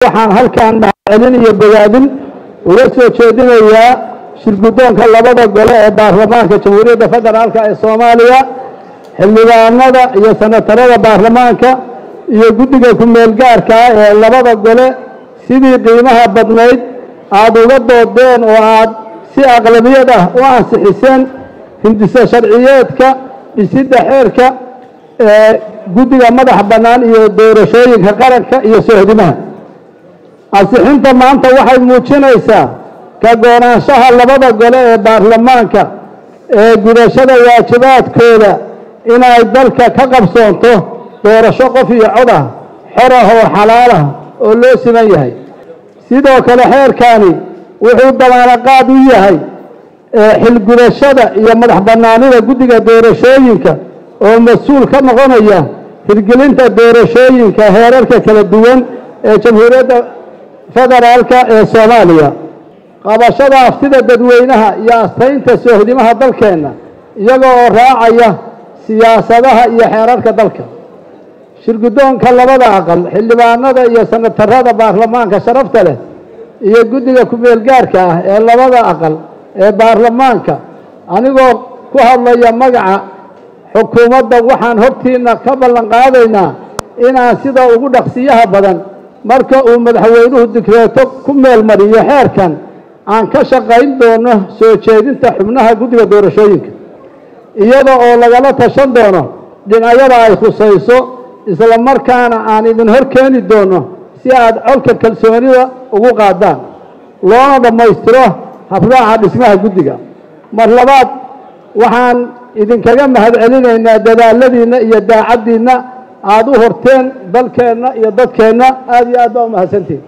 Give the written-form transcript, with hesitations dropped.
waxaan halkaan macalin iyo bogaadin uga soo jeedinayaa shirgudoonka labada gole ee baarlamaanka Jamhuuriyadda Federaalka ee Soomaaliya xildhibaanada iyo senatarada baarlamaanka iyo guddiga ku meel gaarka ah ee labada gole sidii qiimaha badnayd aad uga doodeen oo aad si aqlabiyad ah u ansixiseen hindisa sharciyeedka dhisidda xeerka guddiga madax bannaan iyo doorashooyinka qaranka iyo sohdimaha ansixinta maanta waxay muujinaysaa ka go'naanshaha labada gole ee baarlamaanka ee gudashada waajibaadkooda inay dalka ka qabsoonto doorasho qof iyo cod ah xor ah oo xalaal ah oo loo siman yahay sidoo kale xeerkani wuxuu damaanad u yahay xilgudashada iyo madax bannaanida guddiga doorashooyinka oo mas'uul ka noqonaya hirgelinta doorashooyinka heerarka kala duwan ee Jamhuuriyadda Federaalka ee Soomaaliya qabashada aftida dadweynaha iyo astaynta sohdimaha dalkeena iyagoo raacaya siyaasadaha iyo xeerarka dalka shirgudoonka labada aqal xildhibaanada iyo senatarada baarlamaanka sharafta leh iyo guddiga ku meel gaarka ah ee labada aqal ee baarlamaanka anigoo ku hadlaya magaca xukuumadda waxaan hortiina ka ballan qaadaynaa inaan sida ugu dhaqsiyaha badan marka uu madaxweynuhu digreeto ku meel mariyo xeerkan aan ka shaqayn doono soo jeedinta xubnaha guddiga doorashooyinka iyada oo lagala tashan doono dhinacyada ay khusayso isla markaana aan idin hor keeni doono si aad codka kalsoonida ugu qaadaan loona dhammaystiro habraaca dhismaha guddiga mar labaad waxaan idinkaga mahadcelinaynaa dadaaladiinna iyo daacaddiinna aad u horteen dalkeenna iyo dadkeenna aad iyo aad baa u mahadsantihiin